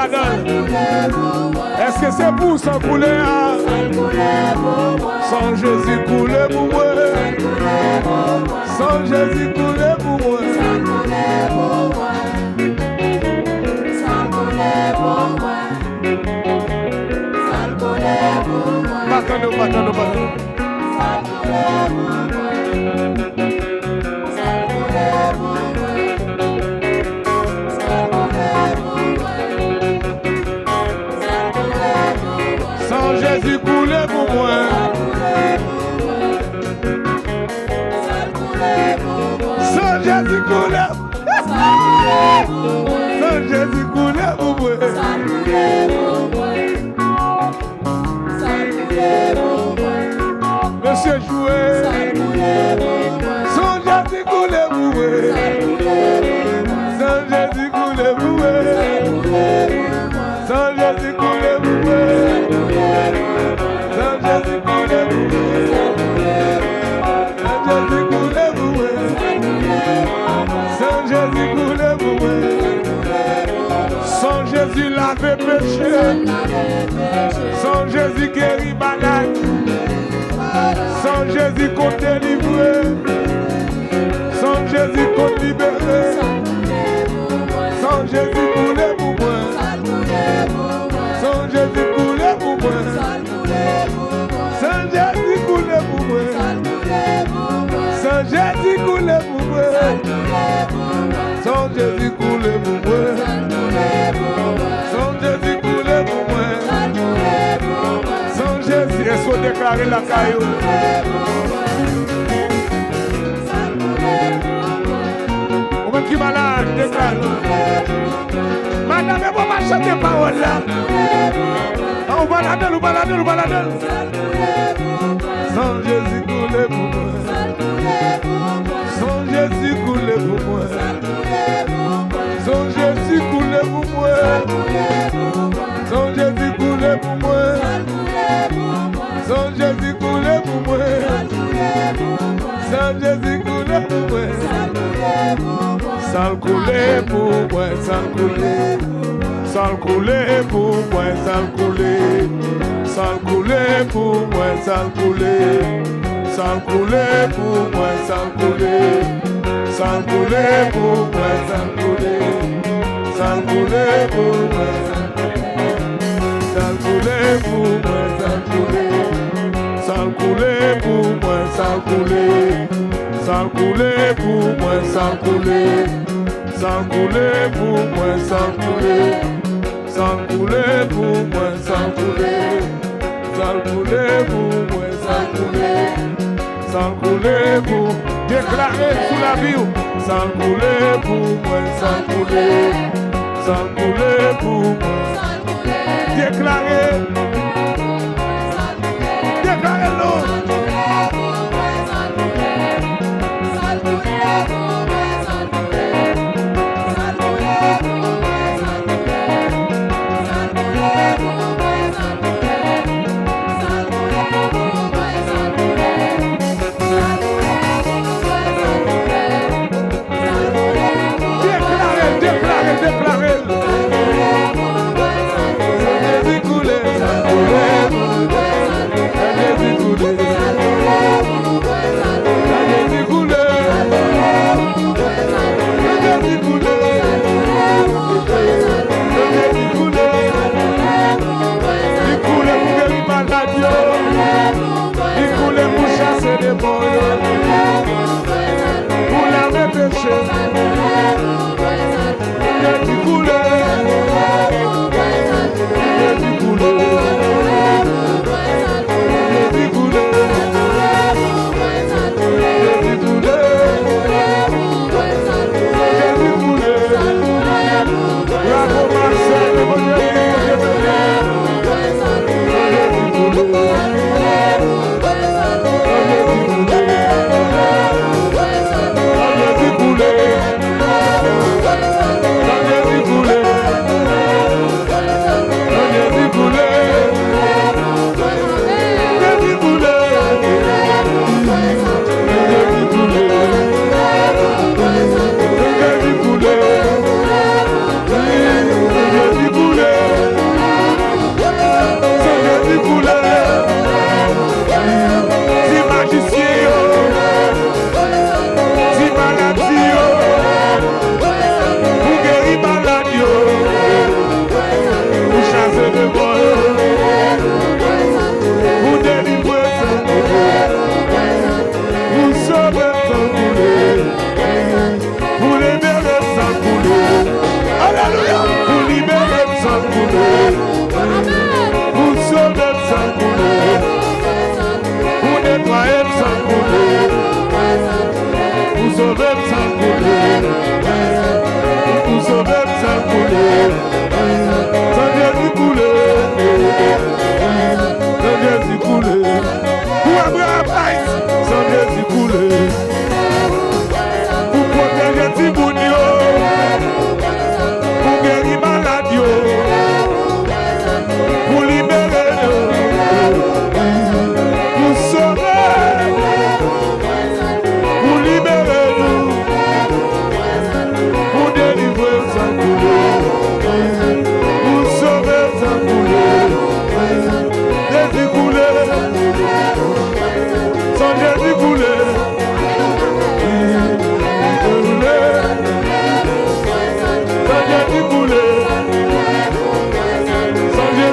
là-dedans. Est-ce que c'est pour sang couler? Sans Jésus couler pour moi. Sans Jésus couler pour moi. Battons-nous. Sans Jésus couler pour moi. Sans Jésus couler. Sans Jésus couler pour moi. Monsieur joué. Sans Jésus couler pour moi. Sans Jésus couler pour moi. Sans Jésus couler pour moi. Sans Jésus couler pour moi. Sans Jésus couler pour moi. Sans Jésus couler pour moi. Sans Jésus laver péché. Sans Jésus guérir malade. Sans Jésus qu'on délivrer. Sans Jésus qu'on libérer. Sans Jésus couler pour moi. Sans Jésus couler pour moi. Sans Jésus couler pour moi. Sans Jésus couler pour moi. Sans Jésus couler pour moi. Sans Jésus couler pour moi. Sans Jésus, est-ce qu'on déclare la caillou? Ou même qui malade, déclare. Madame, on va chanter parole là. On balade. Sans Jésus couler pour moi. Sans Jésus couler pour moi. Sans Jésus couler pour moi. Sans Jésus couler pour moi. Sans Jésus couler pour moi. Sans Jésus couler pour moi. Sans couler pour moi. Sans couler. Sans couler pour moi. Sans couler. Sans couler pour moi. Sans couler. Sans couler pour moi. Sans couler. Sans couler pour moi. Sans couler. Sans couler pour moi. Sans couler pour moi. Sans couler. Sans couler pour moi. Sans couler. Sans couler pour moi. Sans couler. Sans couler pour moi. Sans couler. Sans couler pour moi. Sans couler. Sans couler pour moi. Sans couler. Sans couler pour déclarer sous la vie. Sans couler pour moi. Sans couler. Sans couler pour moi. Déclarer. Déclarez-le. Déclarez. Sans Jésus couler.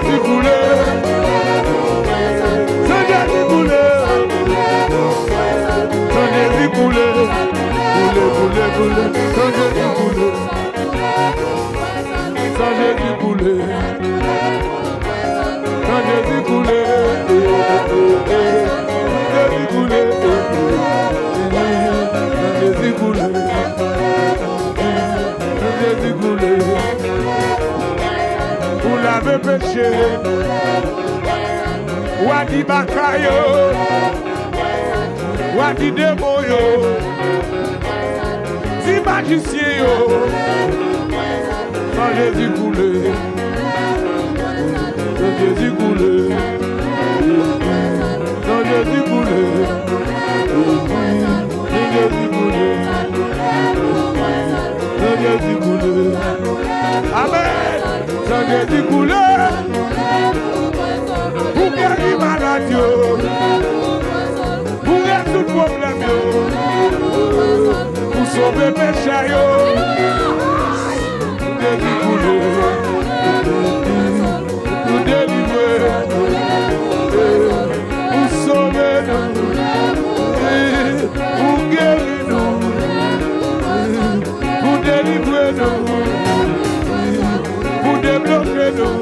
Jésus coulé. Sang Jésus coulé. Sang Jésus coulé. Coulé, coulé, coulé. Sang Jésus coulé. Sang Jésus coulé. Sang Jésus coulé. Jésus coulé. Jésus coulé. Jésus coulé. Pour laver péché. Wadi bakayo. Wadi demoyo. Si magicien yo. Sans Jésus coulé. Sans Jésus coulé. Sans Jésus coulé. Sans Jésus coulé. Sans Jésus coulé. Amen. Sans Jésus coulé. Pour guérir maladie. Pour résoudre problème. Pour sauver péché. Jésus coulé. Pour délivrer. Pour sauver nous. Pour guérir nous. Pour délivrer nous. Pour débloquer nous.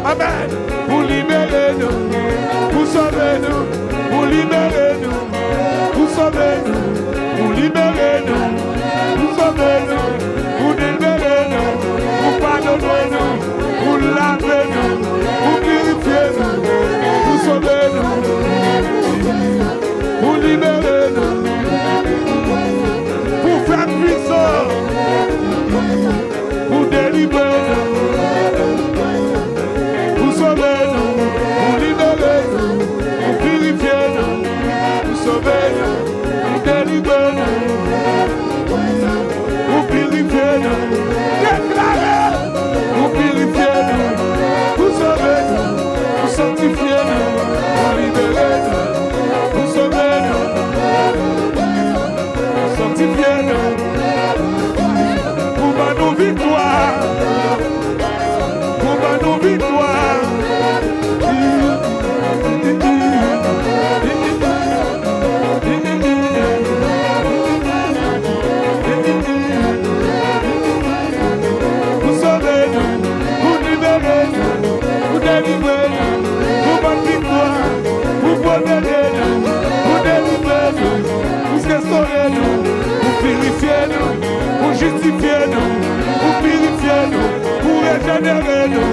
Amen. Pour libérer nous. Pour sauver nous. Pour libérer nous. Pour sauver nous. Pour libérer nous. Pour sauver nous. Pour libérer nous. Pour pardonner nous. Pour laver nous. Pour purifier nous. Pour sauver nous. Pour libérer nous. Pour faire puissant. Pour délivrer nous. Pour sauver nous. Pour libérer nous. Pour purifier nous. Pour sauver nous. Pour délivrer nous. Pour purifier nous. Déclarer. Pour purifier nous. Pour sauver nous. Pour sanctifier nous. Pour libérer nous. Pour sauver nous. Pour sanctifier nous. Pour nous victoire. Pour nous victoire. Pour sauver nous, pour libérer nous, pour délivrer nous, pour notre victoire, pour protéger nous, pour délivrer nous, pour restaurer nous, pour purifier nous, pour justifier nous, pour purifier nous, pour régénérer nous,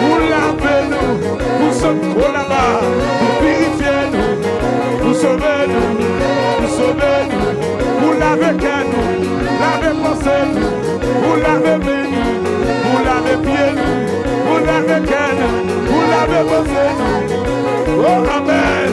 pour laver nous, pour sauver là-bas, pour purifier nous, pour sauver nous, pour laver cœur nous, laver pensée nous, pour laver main nous, pour laver pied nous, pour laver cœur nous, pour laver pensée nous. Oh Amen.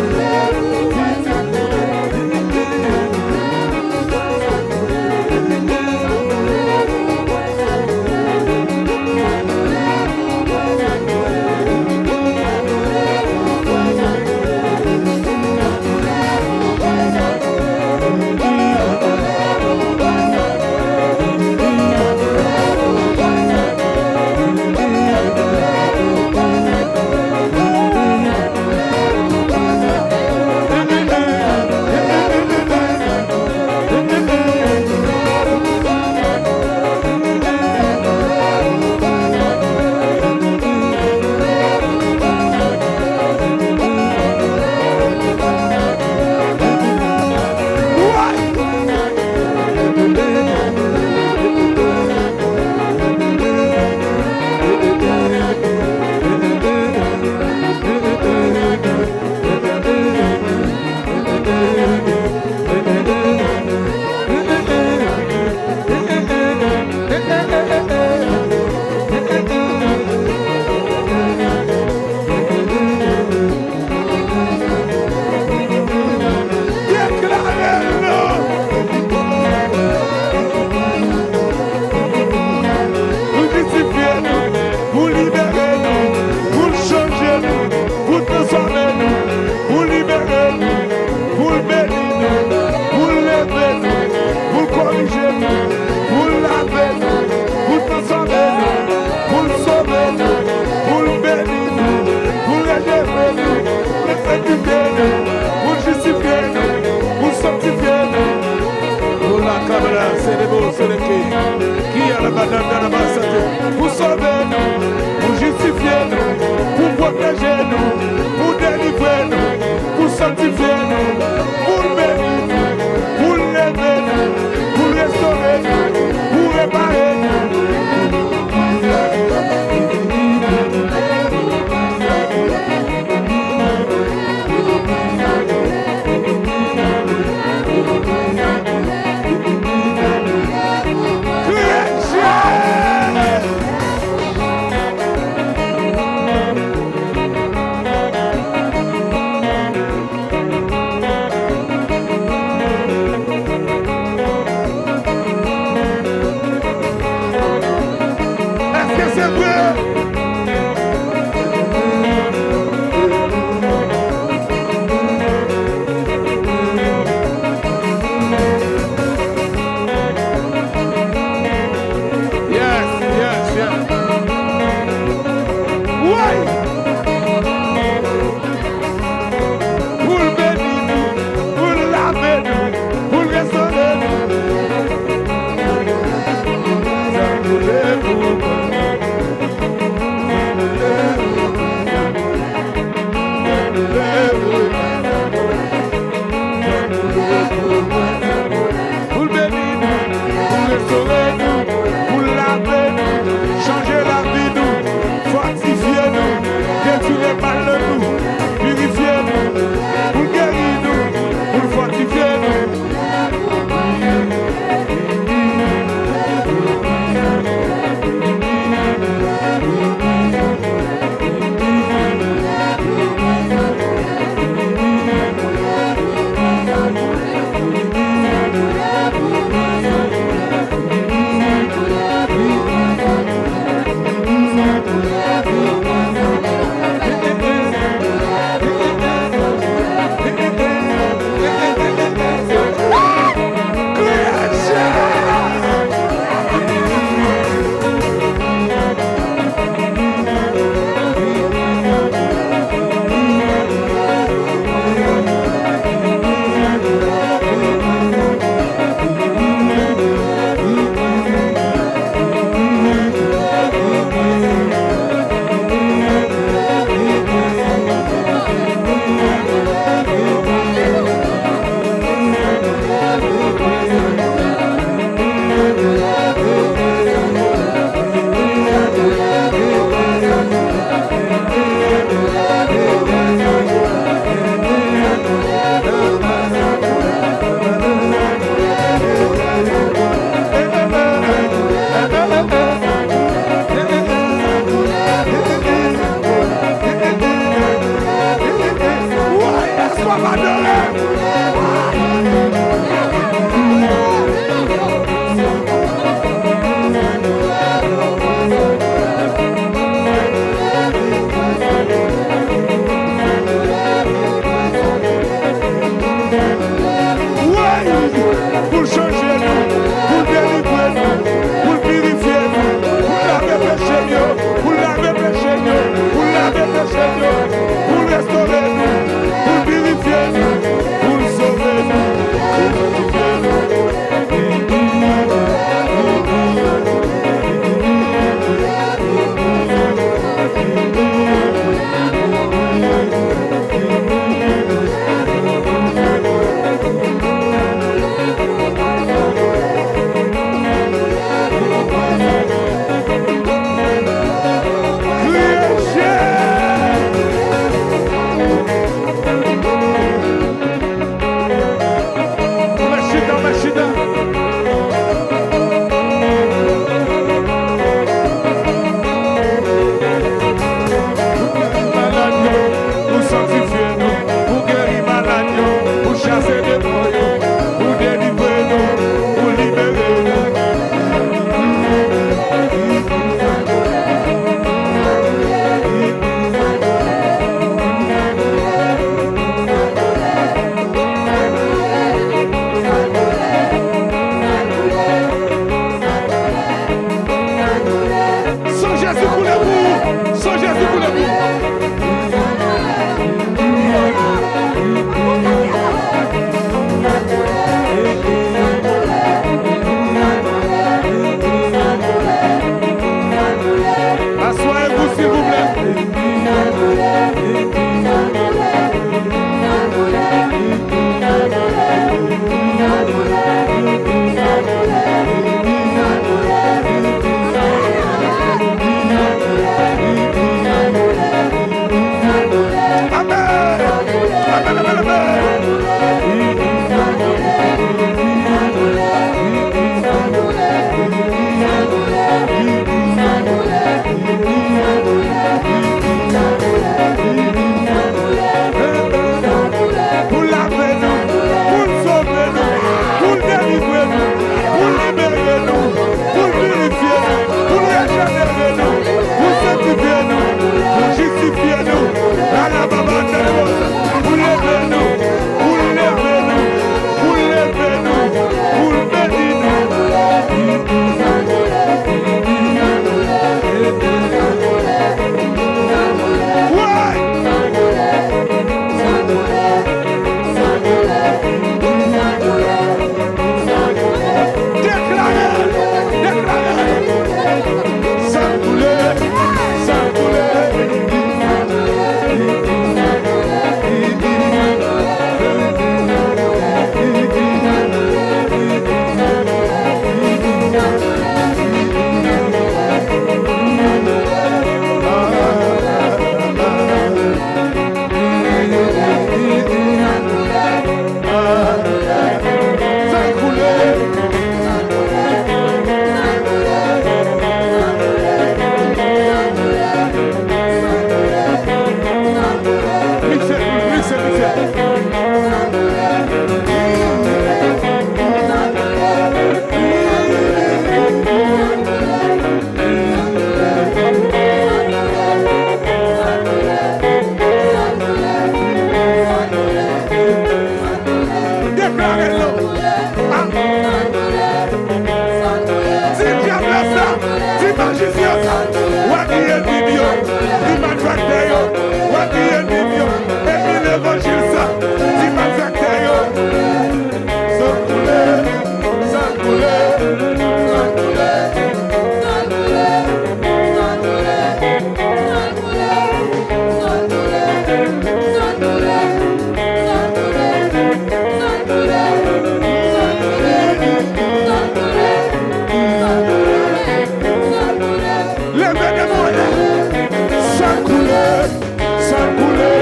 madame. Sang coulé.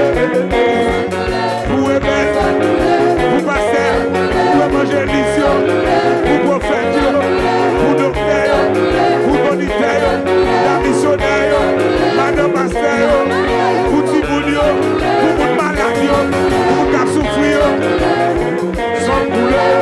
Pour aimer, pour passer, pour évangélisation, pour prophète, pour docteur, pour moniteur, la missionnaire, madame pasteur, pour Tibounio, pour maladie, pour cap souffrir. Sans couleur.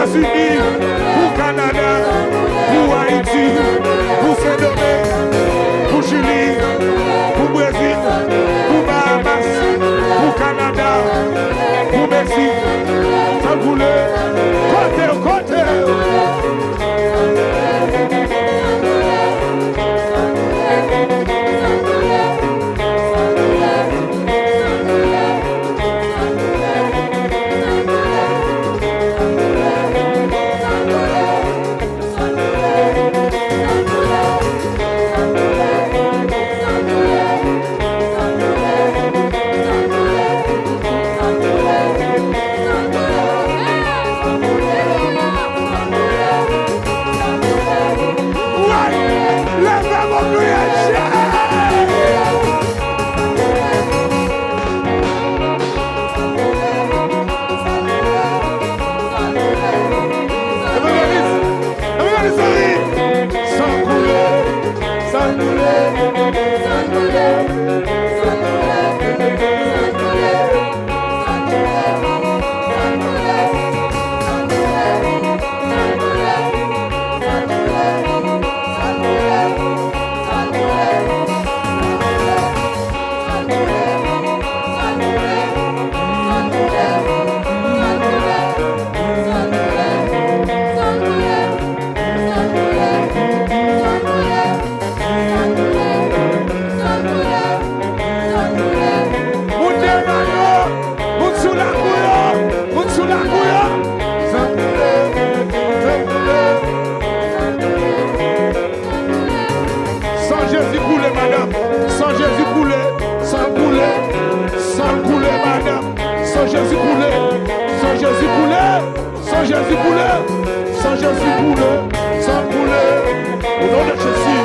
États-Unis, pour Canada, pour Haïti, pour Saint-Domingue, pour Chili, pour Brésil, pour Bahamas, pour Canada, pour Mexique, ça voulait côté. Sans Jésus couler, sans couler, au nom de Jésus.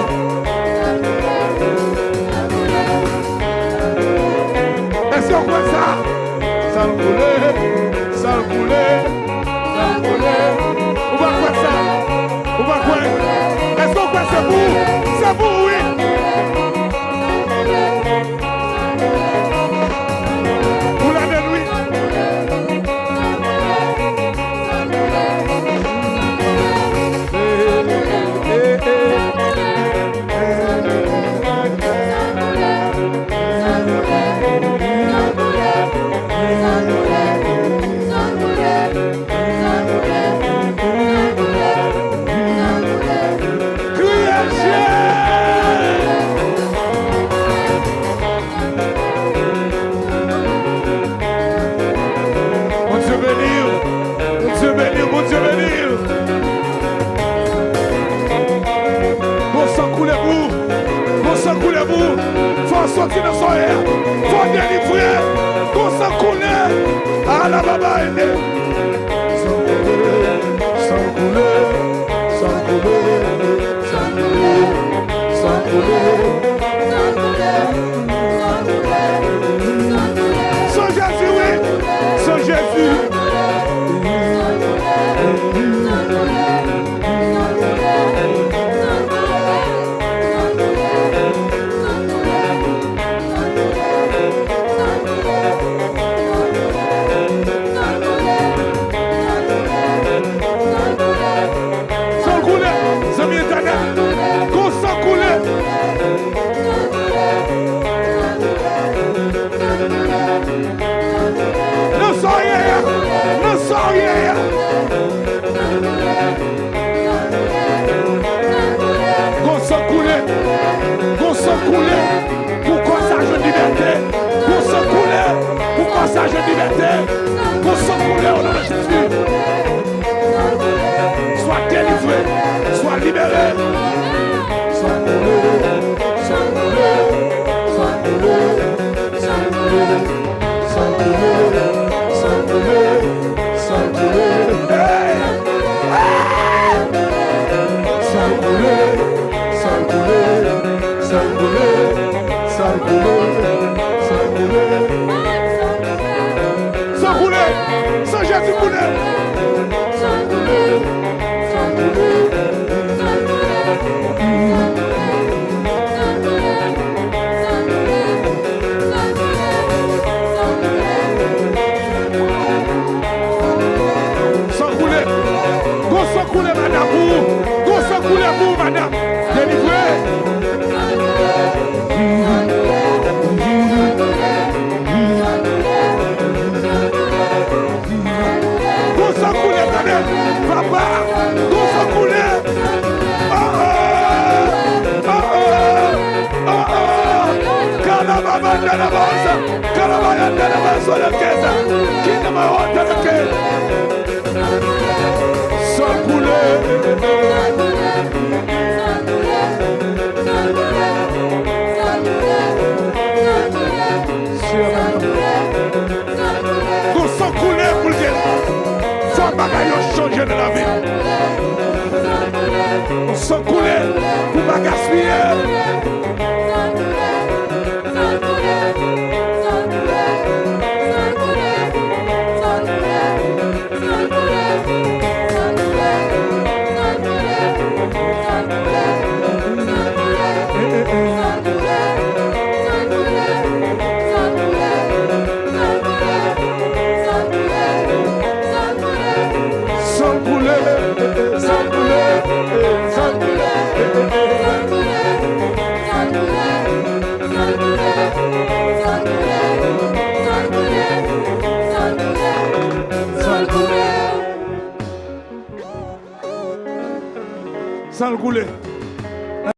sortir dans son air. Faut délivrer. Qu'on s'en coule. À la baba aîné. Sans couler, sans couler, sans couler, sans couler, sans couler. Sans Jésus, oui. Sans Jésus. Sans couler. Sans éternel. Qu'on s'en coule. Non sans rien. Non sans rien. Qu'on s'en coule. Qu'on s'en coule. Pour passage de liberté. Qu'on s'en coule. Pour passage de liberté. Qu'on s'en coule au nom de Jésus. Sois délivré. Sois libéré. Sans couler, sans couler, sans couler, sans couler, sans couler, sans couler, sans couler. Hey! Sans couler, sans couler, sans couler, sans couler, sans couler. Sans rouler. Sans Jésus couler. Sans couler, sans couler. Sans couler. Go sans couler, madame. Go sans couler pour madame. Délivré. Go sans couler, madame. Papa. Go sans couler. Oh oh. Oh oh. Oh oh. Calababa de la base. Calababa de la base sur la tête. Qui ne m'a pas de la tête. Sans couler. Go sans couler pour le dire. Faut bagaille changer de la vie. Sans couler pour pas gaspiller. Sans couler, Sans couler, sans couler, sans le couler.